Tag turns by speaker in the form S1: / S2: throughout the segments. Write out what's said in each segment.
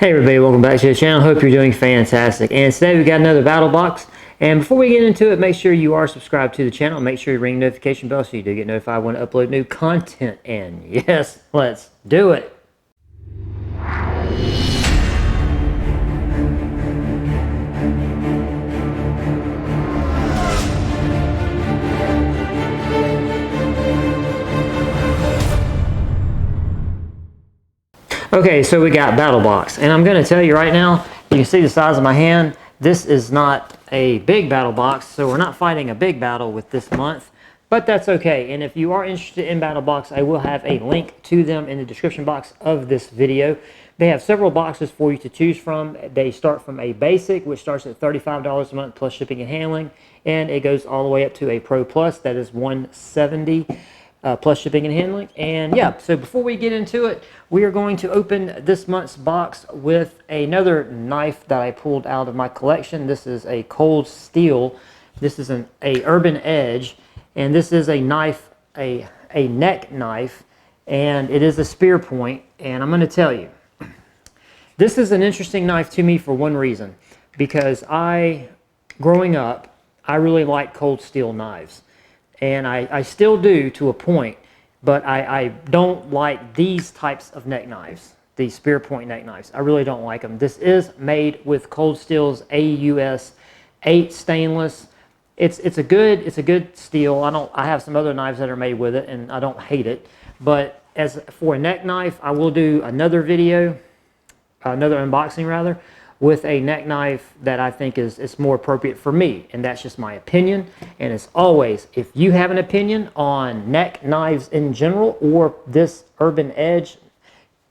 S1: Hey everybody, welcome back to the channel. Hope you're doing fantastic. And today we got another battle box. And before we get into it, make sure you are subscribed to the channel. Make sure you ring the notification bell so you do get notified when I upload new content. And yes, let's do it. Okay, so we got BattlBox, and I'm going to tell you right now, you can see the size of my hand. This is not a big battle box, so we're not fighting a big battle with this month, but that's okay. And if you are interested in BattlBox, I will have a link to them in the description box of this video. They have several boxes for you to choose from. They start from a basic, which starts at $35 a month plus shipping and handling, and it goes all the way up to a Pro Plus, that is $170. Plus shipping and handling. And yeah, so before we get into it, we are going to open this month's box with another knife that I pulled out of my collection. This is a cold steel. This is a Urban Edge, and this is a knife, a neck knife, and it is a spear point. And I'm going to tell you, this is an interesting knife to me for one reason, because growing up, I really liked cold steel knives. And I still do to a point, but I don't like these types of neck knives, these spear point neck knives. I really don't like them. This is made with Cold Steel's AUS 8 stainless. It's a good steel. I have some other knives that are made with it, and I don't hate it. But as for a neck knife, I will do another video, another unboxing rather, with a neck knife that I think is more appropriate for me, and that's just my opinion. And as always, if you have an opinion on neck knives in general, or this Urban Edge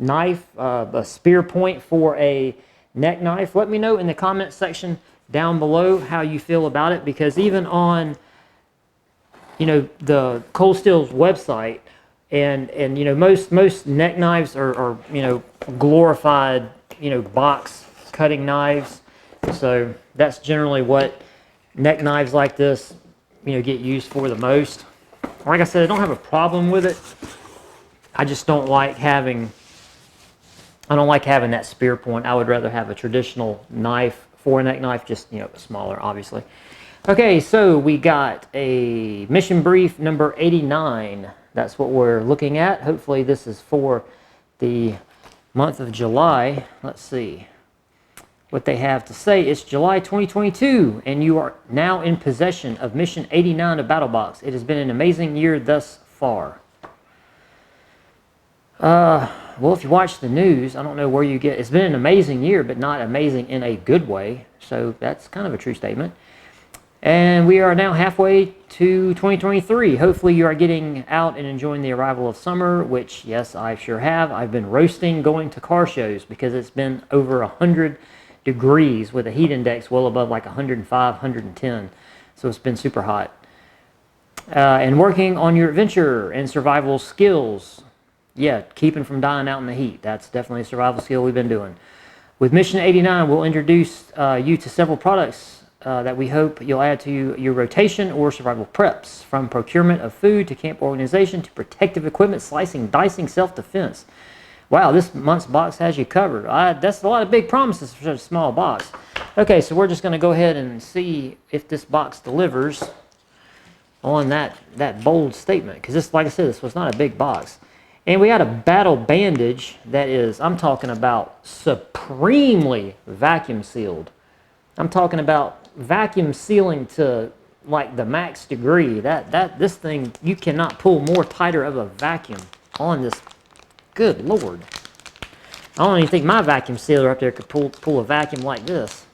S1: knife, a spear point for a neck knife, let me know in the comment section down below how you feel about it, because even on, you know, the Cold Steel's website, and you know, most neck knives are you know, glorified, you know, box cutting knives. So that's generally what neck knives like this, you know, get used for the most. Like I said, I don't have a problem with it. I just don't like having that spear point. I would rather have a traditional knife for a neck knife, just, you know, smaller, obviously. Okay, so we got a mission brief number 89. That's what we're looking at. Hopefully this is for the month of July. Let's see what they have to say. It's July 2022, and you are now in possession of Mission 89 of BattlBox. It has been an amazing year thus far. Well, if you watch the news, I don't know where you get... It's been an amazing year, but not amazing in a good way. So that's kind of a true statement. And we are now halfway to 2023. Hopefully you are getting out and enjoying the arrival of summer, which, yes, I sure have. I've been roasting going to car shows because it's been over 100 degrees with a heat index well above like 105, 110. So it's been super hot. And working on your adventure and survival skills. Yeah, keeping from dying out in the heat. That's definitely a survival skill we've been doing. With Mission 89, we'll introduce you to several products that we hope you'll add to your rotation or survival preps. From procurement of food to camp organization to protective equipment, slicing, dicing, self-defense. Wow, this month's box has you covered. That's a lot of big promises for such a small box. Okay, so we're just going to go ahead and see if this box delivers on that bold statement. Because this, like I said, this was not a big box. And we got a Battle Bandage that is, I'm talking about supremely vacuum sealed. I'm talking about vacuum sealing to like the max degree. This thing, you cannot pull more tighter of a vacuum on this. Good Lord. I don't even think my vacuum sealer up there could pull a vacuum like this.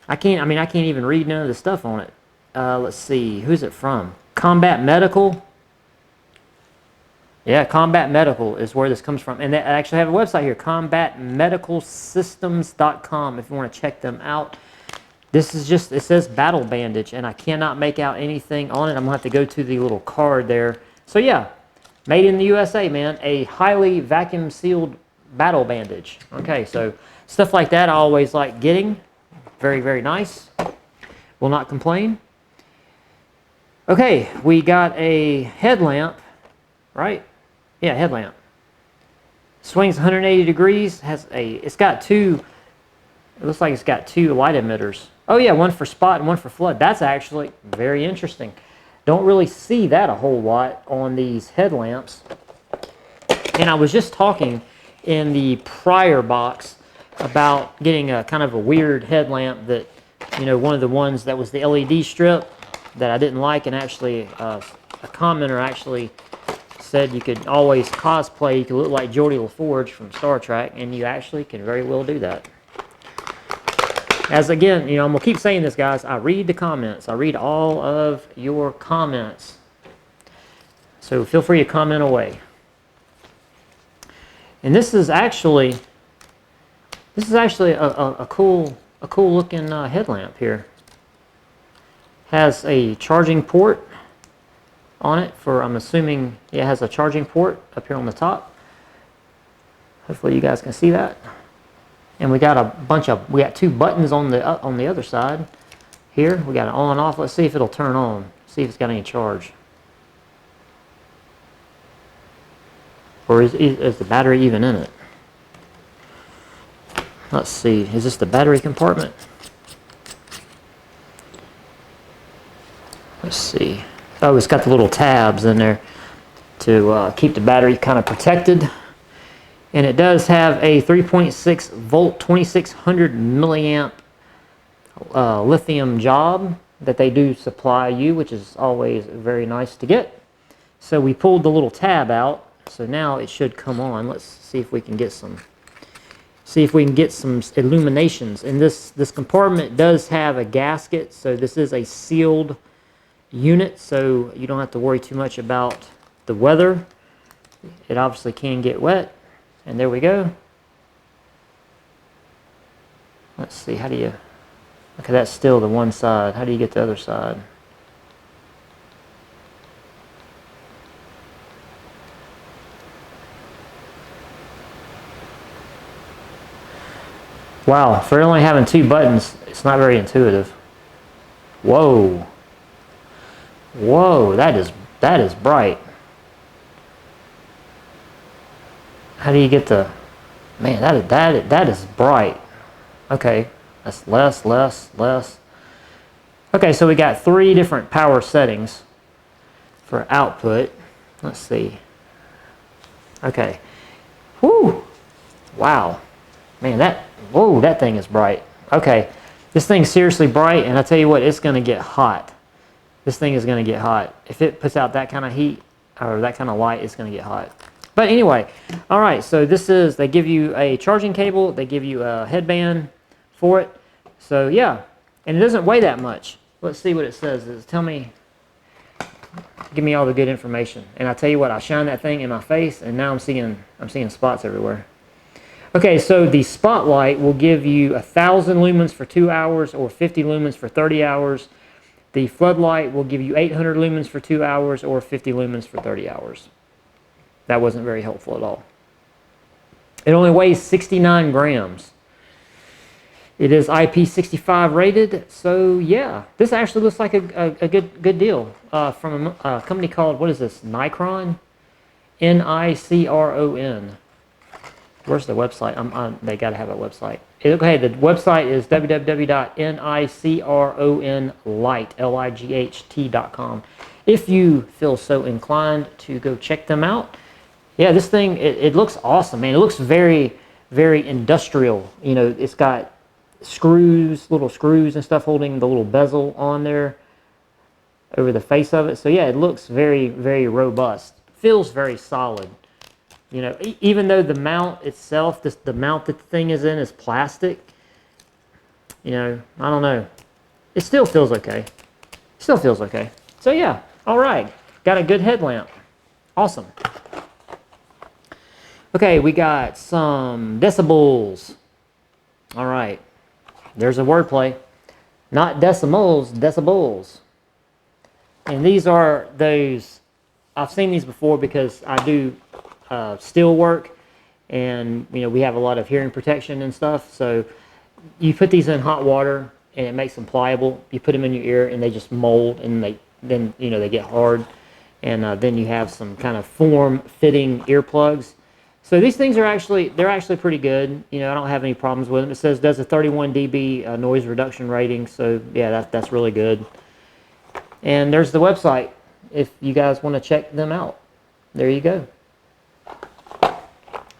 S1: I can't even read none of the stuff on it. Let's see, who's it from? Combat Medical. Yeah, Combat Medical is where this comes from. And they actually have a website here, combatmedicalsystems.com, if you want to check them out. This is just, it says Battle Bandage, and I cannot make out anything on it. I'm going to have to go to the little card there. So yeah, made in the USA, man. A highly vacuum sealed battle bandage. Okay, so stuff like that I always like getting. Very, very nice. Will not complain. Okay, we got a headlamp, right? Yeah, headlamp. swings 180 degrees, it's got two, it looks like it's got two light emitters. Oh yeah, one for spot and one for flood. That's actually very interesting. Don't really see that a whole lot on these headlamps. And I was just talking in the prior box about getting a kind of a weird headlamp that, you know, one of the ones that was the LED strip that I didn't like, and actually a commenter actually said you could always cosplay, you could look like Geordie LaForge from Star Trek, and you actually can very well do that. As again, you know, I'm going to keep saying this, guys, I read the comments. I read all of your comments. So feel free to comment away. And this is actually a cool looking headlamp here. Has a charging port on it for, I'm assuming, yeah, it has a charging port up here on the top. Hopefully you guys can see that. And we got we got two buttons on the other side. Here we got it on and off. Let's see if it'll turn on. See if it's got any charge. Or is the battery even in it? Let's see. Is this the battery compartment? Let's see. Oh, it's got the little tabs in there to keep the battery kind of protected. And it does have a 3.6 volt, 2600 milliamp lithium job that they do supply you, which is always very nice to get. So we pulled the little tab out, so now it should come on. Let's see if we can get some. See if we can get some illuminations. And this compartment does have a gasket, so this is a sealed unit, so you don't have to worry too much about the weather. It obviously can get wet. And there we go. Let's see, how do you... Okay, that's still the one side. How do you get the other side? Wow, for only having two buttons, it's not very intuitive. Whoa. Whoa, that is bright. How do you get the... Man, that is bright. Okay, that's less. Okay, so we got three different power settings for output. Let's see. Okay. Whoo! Wow. Man, that thing is bright. Okay, this thing's seriously bright, and I tell you what, it's going to get hot. This thing is going to get hot. If it puts out that kind of heat, or that kind of light, it's going to get hot. But anyway, all right, so this is, they give you a charging cable, they give you a headband for it. So yeah, and it doesn't weigh that much. Let's see what it says. Tell me, give me all the good information. And I tell you what, I shine that thing in my face, and now I'm seeing spots everywhere. Okay, so the spotlight will give you 1,000 lumens for 2 hours or 50 lumens for 30 hours. The floodlight will give you 800 lumens for 2 hours or 50 lumens for 30 hours. That wasn't very helpful at all. It only weighs 69 grams. It is IP65 rated, so yeah. This actually looks like a good deal from a company called, what is this, Nikron? N-I-C-R-O-N. Where's the website? They got to have a website. Okay, the website is www.nikronlight.com. If you feel so inclined to go check them out. Yeah, this thing, it looks awesome, man. It looks very, very industrial. You know, it's got screws, little screws and stuff holding the little bezel on there over the face of it. So yeah, it looks very, very robust. Feels very solid. You know, even though the mount itself, the mount that the thing is in is plastic, you know, I don't know. It still feels okay. Still feels okay. So yeah, all right. Got a good headlamp. Awesome. Okay, we got some decibels. All right. There's a wordplay. Not decimals, decibels. And these are those, I've seen these before because I do steel work, and you know, we have a lot of hearing protection and stuff. So you put these in hot water and it makes them pliable. You put them in your ear and they just mold, and then you know, they get hard, and then you have some kind of form-fitting earplugs. So these things are actually, they're actually pretty good. You know, I don't have any problems with them. It says does a 31 dB noise reduction rating. So yeah, that's really good. And there's the website if you guys want to check them out. There you go.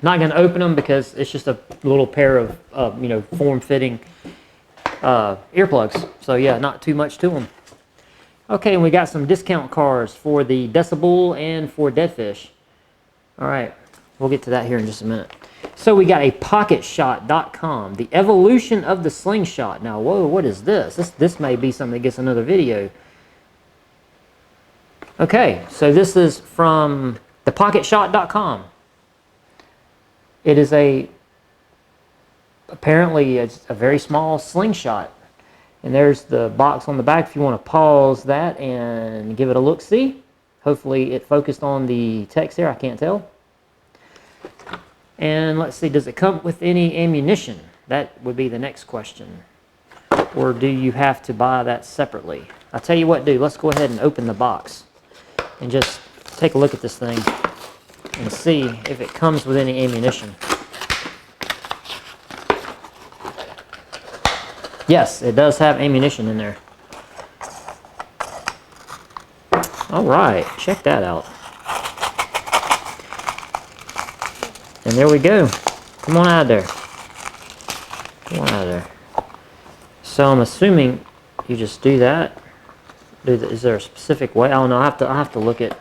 S1: Not going to open them because it's just a little pair of you know, form-fitting earplugs. So yeah, not too much to them. Okay, and we got some discount cards for the Decibel and for Deadfish. All right, we'll get to that here in just a minute. So we got a PocketShot.com, the evolution of the Slingshot. Now, whoa, what is this? This may be something that gets another video. Okay, so this is from the PocketShot.com. It is apparently it's a very small slingshot. And there's the box on the back if you want to pause that and give it a look-see. Hopefully it focused on the text there, I can't tell. And let's see, does it come with any ammunition? That would be the next question. Or do you have to buy that separately? I'll tell you what, dude, let's go ahead and open the box and just take a look at this thing and see if it comes with any ammunition. Yes, it does have ammunition in there. All right, check that out. And there we go. Come on out of there. Come on out of there. So I'm assuming you just do that. Is there a specific way? I don't know. I have to look at.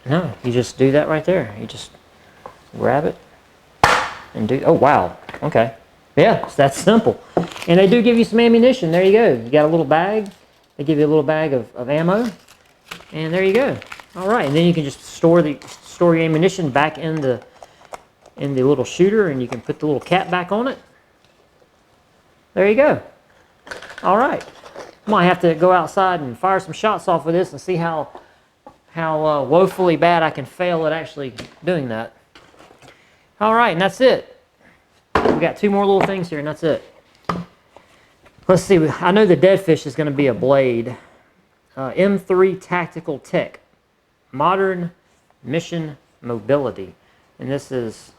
S1: No, you just do that right there. You just grab it and do. Oh wow. Okay. Yeah, it's that simple. And they do give you some ammunition. There you go. You got a little bag. They give you a little bag of ammo. And there you go. All right. And then you can just store your ammunition back in the little shooter, and you can put the little cap back on it. There you go. All right. I might have to go outside and fire some shots off with this and see how woefully bad I can fail at actually doing that. All right, and that's it. We got two more little things here, and that's it. Let's see. I know the Deadfish is going to be a blade. M3 Tactical Tech, Modern Mission Mobility, and this is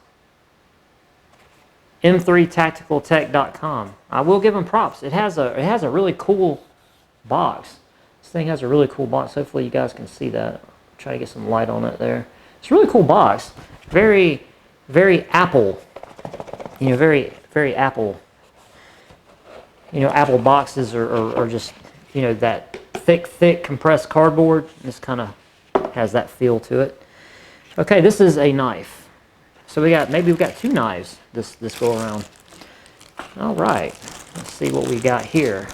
S1: m3tacticaltech.com. I will give them props. It has a really cool box. This thing has a really cool box. Hopefully you guys can see that. I'll try to get some light on it there. It's a really cool box. Very, very Apple. You know, very, very Apple. You know, Apple boxes are just, you know, that thick compressed cardboard. This kind of has that feel to it. Okay, this is a knife. So maybe we've got two knives this go around. All right, let's see what we got here.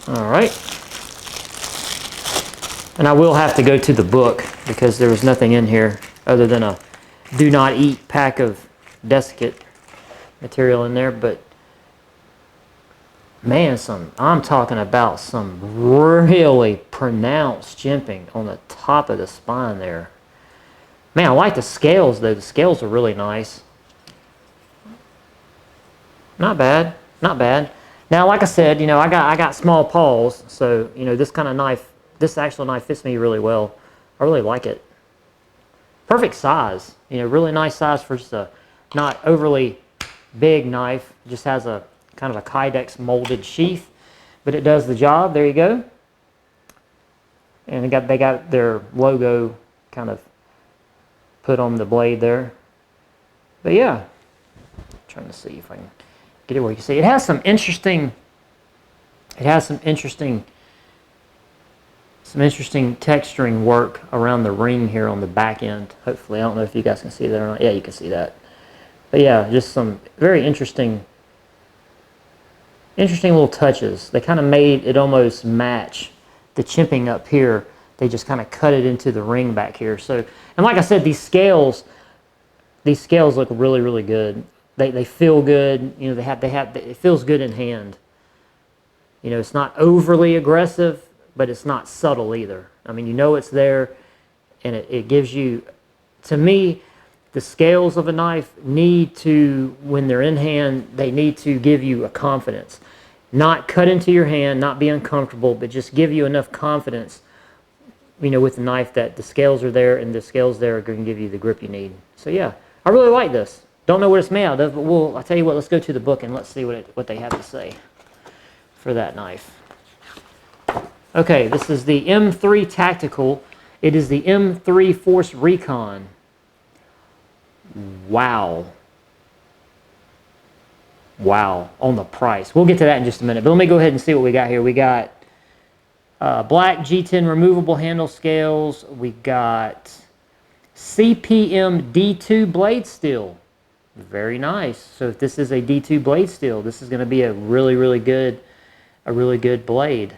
S1: All right, and I will have to go to the book because there was nothing in here other than a do not eat pack of desiccant material in there. But man, I'm talking about some really pronounced jimping on the top of the spine there. Man, I like the scales though. The scales are really nice. Not bad, not bad. Now, like I said, you know, I got small paws, so you know this kind of knife, this actual knife fits me really well. I really like it. Perfect size, you know, really nice size for just a not overly big knife. It just has a kind of a Kydex molded sheath, but it does the job. There you go. And they got their logo kind of put on the blade there. But yeah, I'm trying to see if I can get it where you can see. It has some interesting texturing work around the ring here on the back end. Hopefully, I don't know if you guys can see that or not. Yeah, you can see that. But yeah, just some very interesting little touches. They kind of made it almost match the chimping up here. They just kind of cut it into the ring back here. So, and like I said, these scales look really, really good. They feel good. You know, it feels good in hand. You know, it's not overly aggressive, but it's not subtle either. I mean, you know it's there, and it gives you, to me, the scales of a knife need to, when they're in hand, they need to give you a confidence. Not cut into your hand, not be uncomfortable, but just give you enough confidence with the knife, that the scales are there, and the scales there are going to give you the grip you need. So yeah, I really like this. Don't know what it's made out of, but I'll tell you what, let's go to the book and let's see what they have to say for that knife. Okay, this is the M3 Tactical. It is the M3 Force Recon. Wow. Wow, on the price. We'll get to that in just a minute, but let me go ahead and see what we got here. We got black G10 removable handle scales. We got CPM D2 blade steel. Very nice. So if this is a D2 blade steel, this is going to be a really good blade.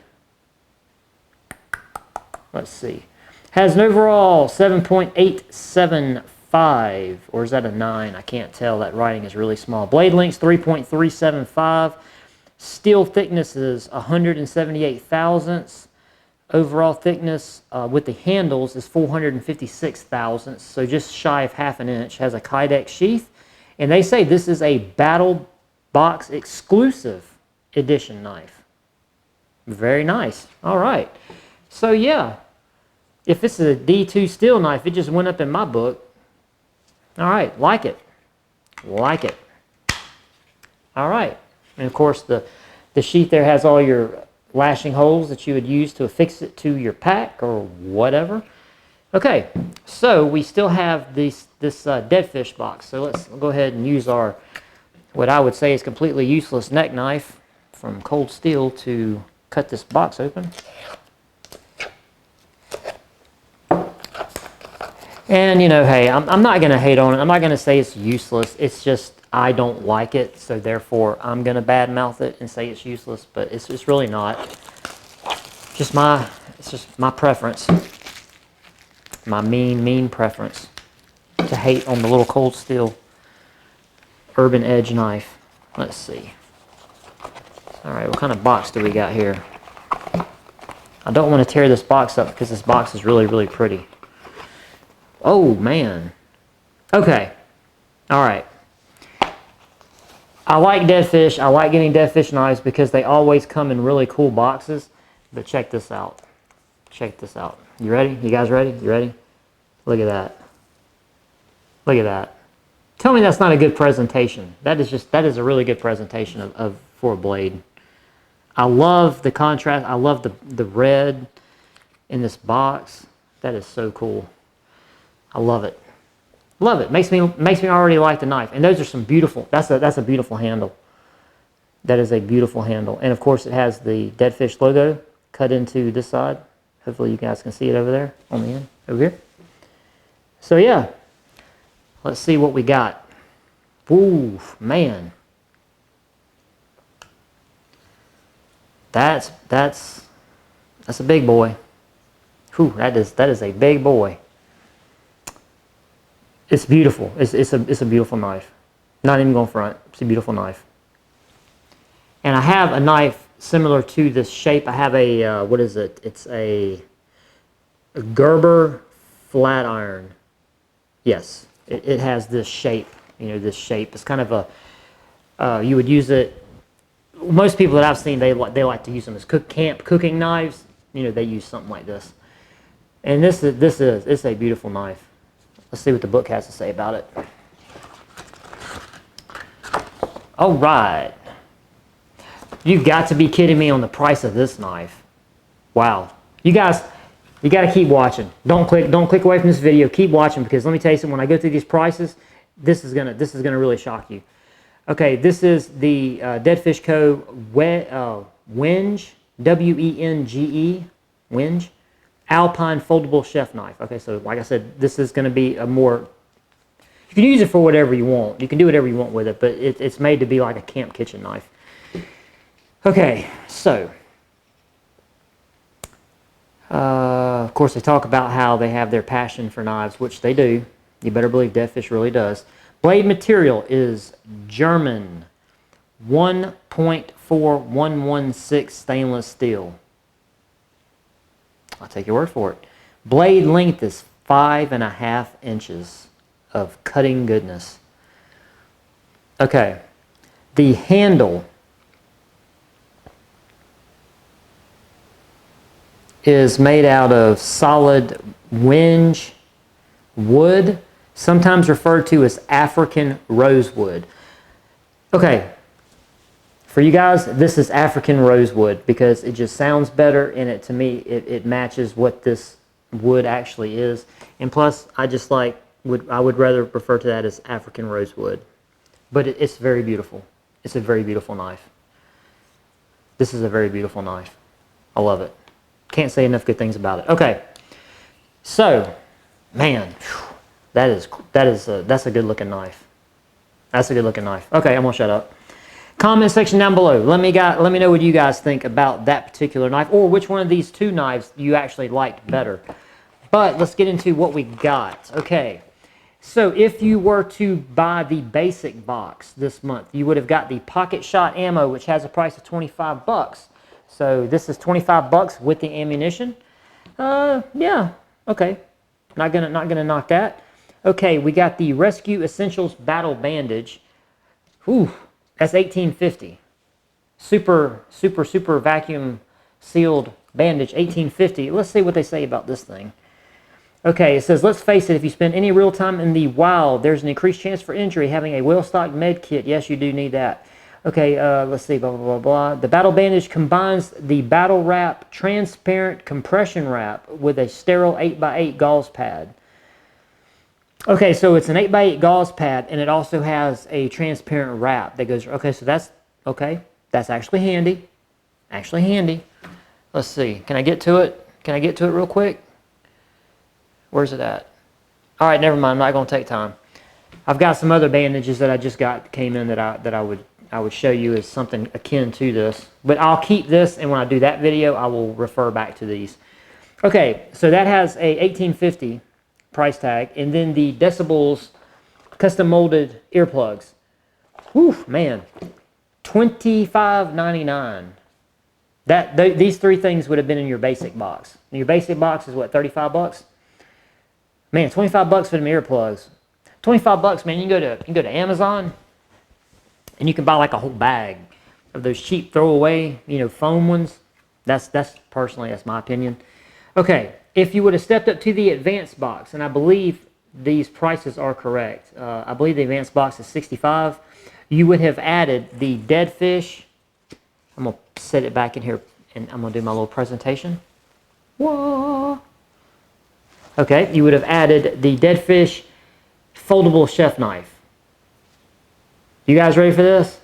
S1: Let's see. Has an overall 7.875, or is that a 9? I can't tell. That writing is really small. Blade length 3.375. Steel thickness is 178 thousandths. Overall thickness with the handles is 456 thousandths, so just shy of ½ an inch. Has a Kydex sheath, and they say this is a BattlBox exclusive edition knife. Very nice. All right. So yeah, if this is a D2 steel knife, it just went up in my book. All right, like it. Like it. All right. And of course, the sheath there has all your lashing holes that you would use to affix it to your pack or whatever. Okay, so we still have this dead fish box. So let's go ahead and use our, what I would say is completely useless neck knife from cold steel to cut this box open. And hey, I'm not going to hate on it. I'm not going to say it's useless. It's just I don't like it, so therefore I'm going to badmouth it and say it's useless, but it's really not. It's just my preference. My mean preference to hate on the little cold steel Urban Edge knife. Let's see. All right, what kind of box do we got here? I don't want to tear this box up because this box is really pretty. Oh, man. Okay. All right. I like dead fish. I like getting dead fish knives because they always come in really cool boxes. But check this out. Check this out. You ready? You guys ready? You ready? Look at that. Look at that. Tell me that's not a good presentation. That is a really good presentation for a blade. I love the contrast. I love the red in this box. That is so cool. I love it. Love it. Makes me already like the knife. And those are some beautiful. That's a beautiful handle. That is a beautiful handle. And of course, it has the dead fish logo cut into this side. Hopefully, you guys can see it over there on the end over here. So yeah, let's see what we got. Ooh, man. That's a big boy. Whew, that is a big boy. It's beautiful. It's a beautiful knife. Not even going front. It's a beautiful knife. And I have a knife similar to this shape. I have a what is it? It's a Gerber flat iron. Yes, it has this shape. This shape. It's kind of a you would use it. Most people that I've seen, they like to use them as camp cooking knives. They use something like this. And it's a beautiful knife. Let's see what the book has to say about it. All right. You've got to be kidding me on the price of this knife. Wow. You guys, you got to keep watching. Don't click away from this video. Keep watching, because let me tell you something. When I go through these prices, this is gonna really shock you. Okay, this is the Dead Fish Co. Wenge, W-E-N-G-E, Wenge. Alpine foldable chef knife. Okay, so like I said, this is going to be a more, you can use it for whatever you want. You can do whatever you want with it, but it's made to be like a camp kitchen knife. Okay, so of course they talk about how they have their passion for knives, which they do. You better believe Dead Fish really does. Blade material is German 1.4116 stainless steel. I'll take your word for it. Blade length is 5.5 inches of cutting goodness. Okay. The handle is made out of solid wenge wood, sometimes referred to as African rosewood. Okay, for you guys, this is African rosewood because it just sounds better, and to me, it matches what this wood actually is. And plus, I would rather refer to that as African rosewood. But it's very beautiful. It's a very beautiful knife. This is a very beautiful knife. I love it. Can't say enough good things about it. Okay, so, man, that's a good looking knife. That's a good looking knife. Okay, I'm gonna shut up. Comment section down below. Let me know what you guys think about that particular knife, or which one of these two knives you actually liked better. But let's get into what we got. Okay, so if you were to buy the basic box this month, you would have got the pocket shot ammo, which has a price of 25 bucks. So this is 25 bucks with the ammunition. Yeah, okay. Not gonna knock that. Okay, we got the Rescue Essentials Battle Bandage. Whew. That's $18.50. Super vacuum sealed bandage, $18.50. Let's see what they say about this thing. Okay, it says, let's face it, if you spend any real time in the wild, there's an increased chance for injury. Having a well-stocked med kit, yes, you do need that. Okay, let's see, blah, blah, blah, blah. The Battle Bandage combines the Battle Wrap transparent compression wrap with a sterile 8x8 gauze pad. Okay, so it's an 8x8 gauze pad, and it also has a transparent wrap that goes, okay, so that's actually handy. Actually handy. Let's see, can I get to it? Can I get to it real quick? Where's it at? All right, never mind, I'm not gonna take time. I've got some other bandages that I just came in that I would show you as something akin to this, but I'll keep this, and when I do that video, I will refer back to these. Okay, so that has a $18.50 price tag, and then the Decibels custom molded earplugs. Whew, man, $25.99. These three things would have been in your basic box. And your basic box is what, 35 bucks? Man, 25 bucks for them earplugs. 25 bucks, man. You can go to Amazon, and you can buy like a whole bag of those cheap throwaway, foam ones. That's personally, that's my opinion. Okay, if you would have stepped up to the advanced box, and I believe these prices are correct. I believe the advanced box is $65. You would have added the dead fish. I'm gonna set it back in here, and I'm gonna do my little presentation. Whoa. Okay, you would have added the dead fish foldable chef knife. You guys ready for this?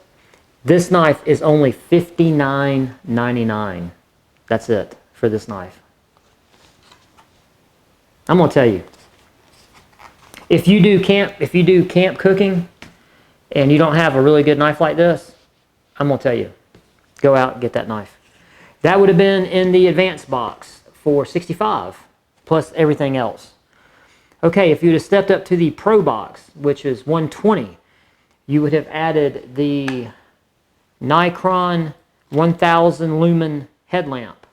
S1: This knife is only $59.99. That's it for this knife. I'm gonna tell you, if you do camp cooking and you don't have a really good knife like this, I'm gonna tell you, go out and get that knife. That would have been in the advanced box for $65 plus everything else. Okay, if you'd have stepped up to the Pro box, which is $120, you would have added the Nikron 1000 Lumen headlamp,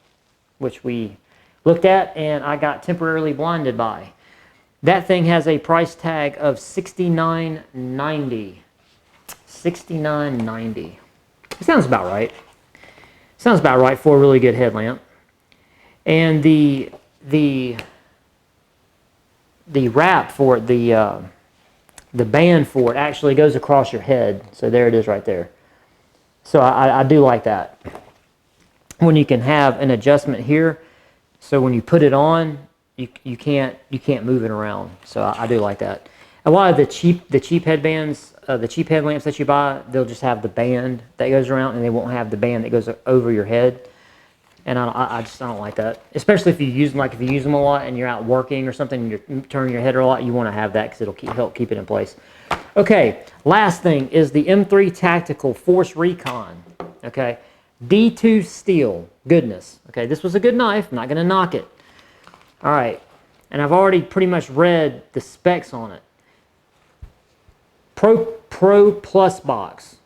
S1: which we looked at and I got temporarily blinded by. That thing has a price tag of $69.90. $69.90. It sounds about right. Sounds about right for a really good headlamp. And the wrap for it, the band for it actually goes across your head. So there it is right there. So I do like that. When you can have an adjustment here, so when you put it on, you can't move it around. So I do like that. A lot of the cheap headbands, the cheap headlamps that you buy, they'll just have the band that goes around, and they won't have the band that goes over your head. And I don't like that. Especially if you use them, if you use them a lot and you're out working or something, and you're turning your head a lot, you want to have that because it'll help keep it in place. Okay, last thing is the M3 Tactical Force Recon. Okay, D2 steel, goodness. Okay, this was a good knife. I'm not going to knock it. All right, and I've already pretty much read the specs on it. Pro Plus box.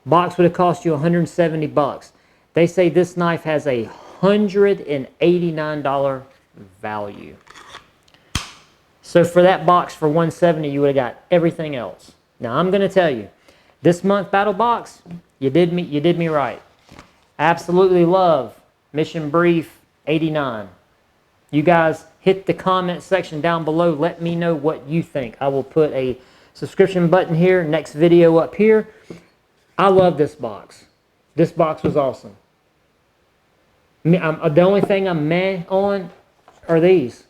S1: Box would have cost you 170 bucks. They say this knife has a $189 value. So for that box for 170, you would have got everything else. Now I'm going to tell you, this month BattlBox, you did me right. Absolutely love Mission Brief $89. You guys hit the comment section down below. Let me know what you think. I will put a subscription button here, next video up here. I love this box. This box was awesome. The only thing I'm meh on are these.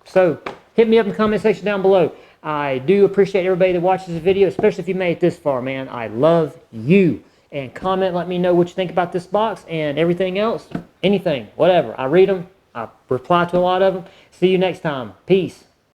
S1: So hit me up in the comment section down below. I do appreciate everybody that watches this video, especially if you made it this far, man. I love you. And comment, let me know what you think about this box and everything else. Anything, whatever. I read them. I reply to a lot of them. See you next time. Peace.